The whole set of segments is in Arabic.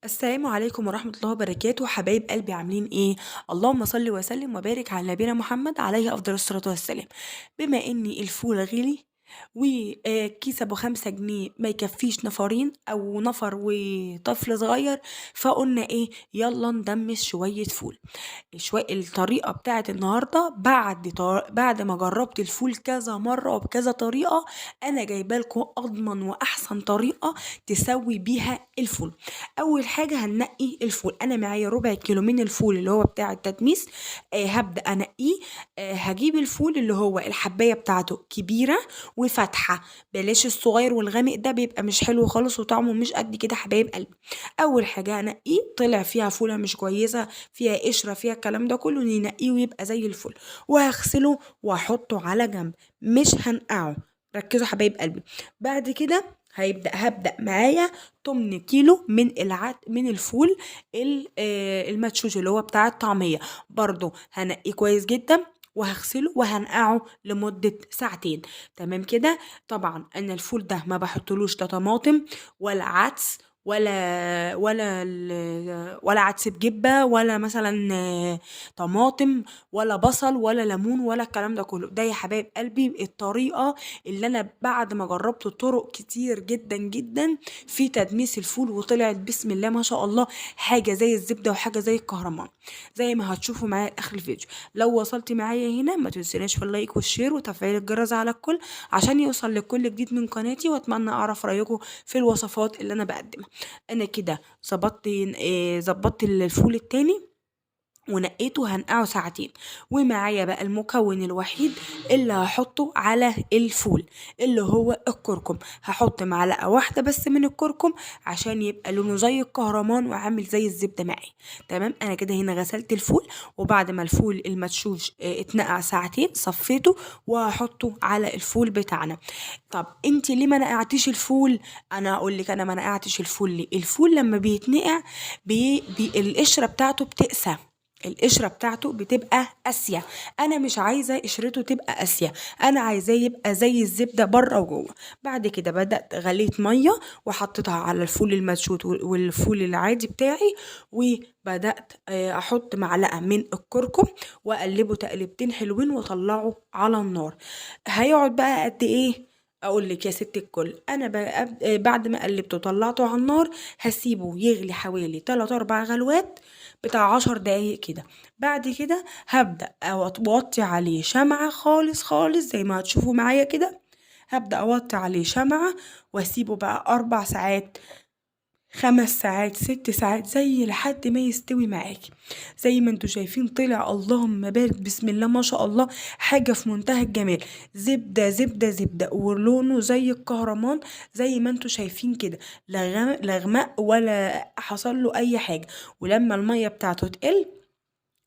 السلام عليكم ورحمة الله وبركاته، حبايب قلبي عاملين ايه؟ اللهم صل وسلم وبارك على نبينا محمد عليه افضل الصلاة والسلام. بما ان الفول غلي وكيس ابو 5 جنيه ما يكفيش نفرين او نفر وطفل صغير، فقلنا ايه؟ يلا ندمس شوية فول. الطريقة بتاعت النهاردة بعد ما جربت الفول كذا مرة وبكذا طريقة، أنا جايبة لكم أضمن وأحسن طريقة تسوي بيها الفول. أول حاجة هنقي الفول، أنا معايا ربع كيلو من الفول اللي هو بتاع التدميس. هبدأ أنقيه. هجيب الفول اللي هو الحباية بتاعته كبيرة وفاتحة، بلاش الصغير والغامق ده بيبقى مش حلو خالص وطعمه مش قد كده حبايب قلبي. أول حاجة هنقيه، طلع فيها فولة مش كويسة، فيها قشرة، فيها الكلام ده كله، ننقيه ويبقى زي الفل. وهغسله واحطه على جنب، مش هنقعه. ركزوا حبايب قلبي. بعد كده هبدأ معايا 8 كيلو من الفول المدشوش اللي هو بتاع الطعمية. برضو هنقيه كويس جدا وهغسله وهنقعه لمدة ساعتين. تمام كده. طبعا انا الفول ده ما بحطلوش لا طماطم ولا عدس ولا عدس بجبة ولا مثلا طماطم ولا بصل ولا ليمون ولا الكلام ده كله. ده يا حبايب قلبي الطريقة اللي انا بعد ما جربت طرق كتير جدا جدا في تدميس الفول وطلعت بسم الله ما شاء الله حاجة زي الزبدة وحاجة زي الكهرمان، زي ما هتشوفوا معايا لاخر الفيديو. لو وصلت معايا هنا ما تنسيناش في اللايك والشير وتفعيل الجرس على الكل عشان يوصل لكل جديد من قناتي، واتمنى اعرف رايكم في الوصفات اللي انا بقدمها. انا كده ظبطت الفول التاني ونقيته، هنقعه ساعتين. ومعايا بقى المكون الوحيد اللي هحطه على الفول اللي هو الكركم. هحط معلقة واحدة بس من الكركم عشان يبقى لونه زي الكهرمان وعامل زي الزبدة معي. تمام. انا كده هنا غسلت الفول، وبعد ما الفول المدشوش اتنقع ساعتين صفيته وهحطه على الفول بتاعنا. طب انتي ليه ما نقعتيش الفول؟ انا اقول لك انا ما نقعتش الفول ليه. الفول لما بيتنقع القشرة بتاعته بتقسى، القشرة بتاعته بتبقى قاسية. انا مش عايزة قشرته تبقى قاسية، انا عايزاه يبقى زي الزبدة بره وجوه. بعد كده بدأت غليت مية وحطيتها على الفول المشوت والفول العادي بتاعي، وبدأت احط معلقة من الكركم واقلبه تقلبتين حلوين واطلعه على النار. هيقعد بقى قد ايه؟ اقول لك يا ست الكل، انا بعد ما قلبته وطلعته على النار هسيبه يغلي حوالي 3 4 غلوات بتاع 10 دقايق كده. بعد كده هبدأ اوطي عليه شمعة خالص خالص زي ما هتشوفوا معايا كده. هبدأ اوطي عليه شمعة واسيبه بقى 4 ساعات، 5 ساعات، 6 ساعات، زي لحد ما يستوي معاكي. زي ما انتوا شايفين طلع اللهم بارك بسم الله ما شاء الله حاجة في منتهى الجمال. زبدة زبدة زبدة ولونه زي الكهرمان زي ما انتوا شايفين كده، لا غمق ولا حصل له اي حاجة. ولما المية بتاعته تقل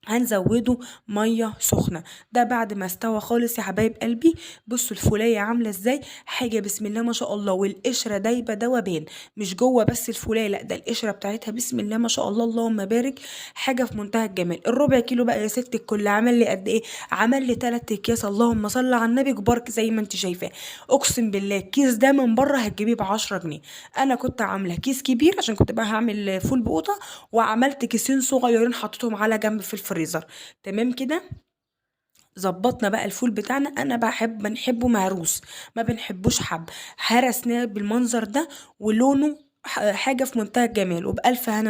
هنزوده ميه سخنه. ده بعد ما استوى خالص يا حبايب قلبي. بصوا الفوليه عامله ازاي، حاجه بسم الله ما شاء الله، والقشره دايبه دوبان، مش جوه بس الفوليه، لا ده القشره بتاعتها بسم الله ما شاء الله اللهم بارك، حاجه في منتهى الجمال. الربع كيلو بقى يا ست الكل عمل لي قد ايه؟ عمل لي 3 اكياس، اللهم صل على النبي كبار زي ما انت شايفاه. اقسم بالله الكيس ده من بره هتجيبيه ب10 جنيه. انا كنت عامله كيس كبير عشان كنت بقى هعمل فول بقوطه، وعملت كيسين صغيرين حطيتهم على جنب في الفريزر. تمام كده. ظبطنا بقى الفول بتاعنا. انا بنحبه مهروس، ما بنحبوش حب. هرسناه بالمنظر ده ولونه حاجه في منتهى الجمال وبألف هنا.